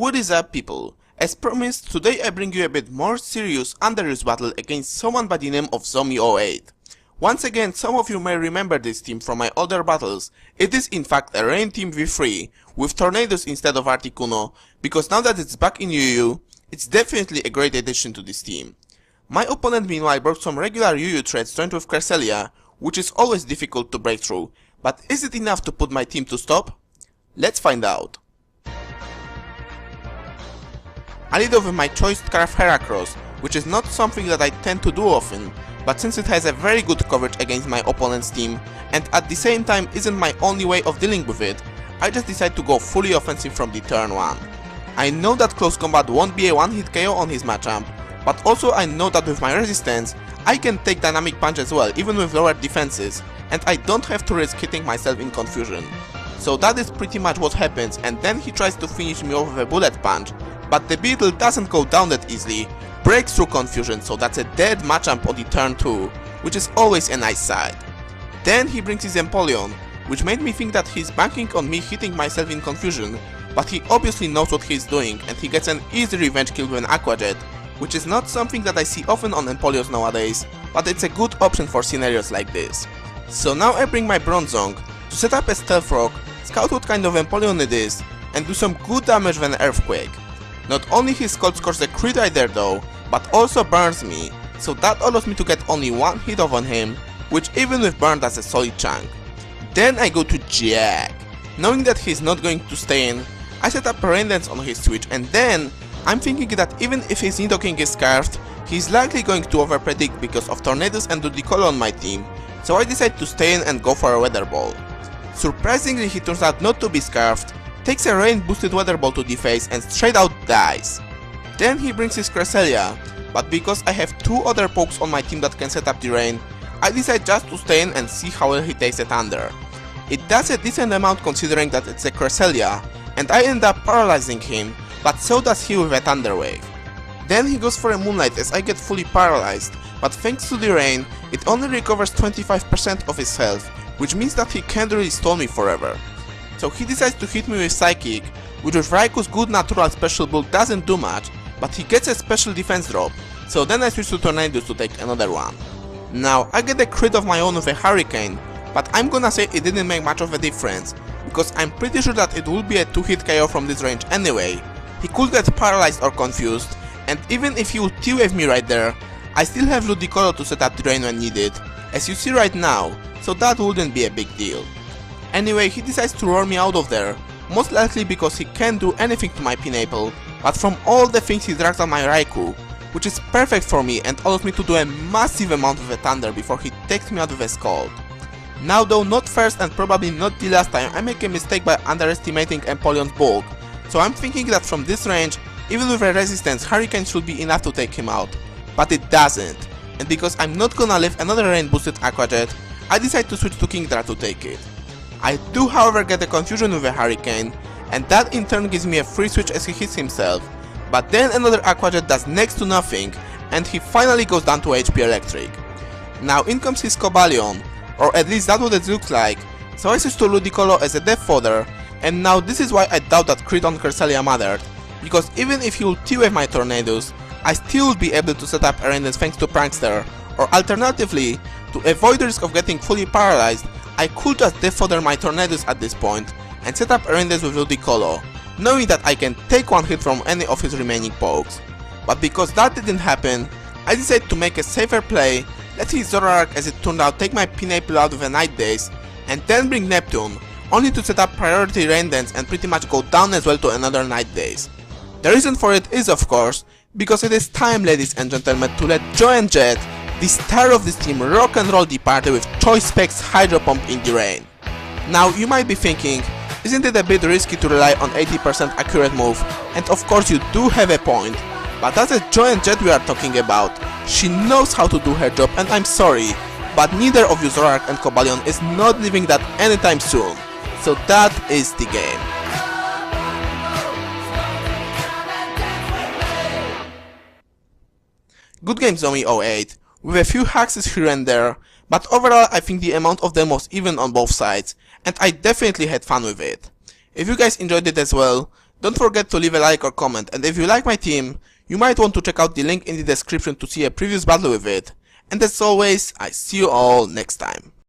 What is up, people? As promised, today I bring you a bit more serious underused battle against someone by the name of zommy08. Once again, some of you may remember this team from my older battles. It is in fact a rain team v3, with tornadoes instead of Articuno, because now that it's back in UU, it's definitely a great addition to this team. My opponent meanwhile broke some regular UU threads joined with Cresselia, which is always difficult to break through, but is it enough to put my team to stop? Let's find out. I lead off with my choice Scarf Heracross, which is not something that I tend to do often, but since it has a very good coverage against my opponent's team, and at the same time isn't my only way of dealing with it, I just decide to go fully offensive from the turn 1. I know that close combat won't be a one-hit KO on his Machamp, but also I know that with my resistance, I can take Dynamic Punch as well, even with lower defenses, and I don't have to risk hitting myself in confusion. So that is pretty much what happens, and then he tries to finish me off with a Bullet Punch, but the beetle doesn't go down that easily, breaks through confusion, so that's a dead Machamp on the turn 2, which is always a nice sight. Then he brings his Empoleon, which made me think that he's banking on me hitting myself in confusion, but he obviously knows what he's doing and he gets an easy revenge kill with an Aqua Jet, which is not something that I see often on Empoleons nowadays, but it's a good option for scenarios like this. So now I bring my Bronzong to set up a Stealth Rock, scout what kind of Empoleon it is, and do some good damage with an Earthquake. Not only his Scald scores a crit right there though, but also burns me, so that allows me to get only one hit off on him, which even with burn does a solid chunk. Then I go to Jack. Knowing that he's not going to stay in, I set up a Rain Dance on his switch, and then I'm thinking that even if his Nidoking is scarfed, he's likely going to overpredict because of Tornadoes and Ludicolo on my team, so I decide to stay in and go for a Weather Ball. Surprisingly, he turns out not to be scarfed, takes a rain boosted Weather Ball to the face and straight out dies. Then he brings his Cresselia, but because I have two other pokes on my team that can set up the rain, I decide just to stay in and see how well he takes a Thunder. It does a decent amount considering that it's a Cresselia, and I end up paralyzing him, but so does he with a Thunder Wave. Then he goes for a Moonlight as I get fully paralyzed, but thanks to the rain, it only recovers 25% of his health, which means that he can't really stall me forever. So he decides to hit me with Psychic, which with Raiku's good natural special bulk doesn't do much, but he gets a special defense drop, so then I switch to Tornadoes to take another one. Now I get a crit of my own with a Hurricane, but I'm gonna say it didn't make much of a difference, because I'm pretty sure that it would be a 2-hit KO from this range anyway. He could get paralyzed or confused, and even if he would T-Wave me right there, I still have Ludicolo to set up the rain when needed, as you see right now, so that wouldn't be a big deal. Anyway, he decides to roar me out of there, most likely because he can't do anything to my Pineapple, but from all the things he drags on my Raikou, which is perfect for me and allows me to do a massive amount of a Thunder before he takes me out with a Scald. Now though, not first and probably not the last time I make a mistake by underestimating Empoleon's bulk, so I'm thinking that from this range, even with a resistance, Hurricane should be enough to take him out, but it doesn't, and because I'm not gonna live another rain boosted Aqua Jet, I decide to switch to Kingdra to take it. I do however get a confusion with a Hurricane, and that in turn gives me a free switch as he hits himself, but then another Aqua Jet does next to nothing, and he finally goes down to HP Electric. Now in comes his Cobalion, or at least that's what it looks like, so I switch to Ludicolo as a death fodder, and now this is why I doubt that crit on Cresselia mattered, because even if he would T-Wave my Tornadoes, I still would be able to set up a rain dance thanks to Prankster, or alternatively, to avoid the risk of getting fully paralyzed, I could just death fodder my Tornadoes at this point and set up a rain dance with Ludicolo, knowing that I can take one hit from any of his remaining pokes. But because that didn't happen, I decided to make a safer play, let his Zoroark as it turned out take my Pineapple out with a Night Daze, and then bring Neptune, only to set up priority rain dance and pretty much go down as well to another Night Daze. The reason for it is of course, because it is time, ladies and gentlemen, to let Joan Jett, the star of this team, rock and roll the party with Choice Specs Hydro Pump in the rain. Now you might be thinking, isn't it a bit risky to rely on 80% accurate move? And of course you do have a point, but that's a Joan Jett we are talking about. She knows how to do her job, and I'm sorry, but neither of you Zoroark and Cobalion is not leaving that anytime soon. So that is the game. Good game zommy08, with a few hacks here and there, but overall I think the amount of them was even on both sides, and I definitely had fun with it. If you guys enjoyed it as well, Don't forget to leave a like or comment, and if you like my team, you might want to check out the link in the description to see a previous battle with it. And as always, I see you all next time.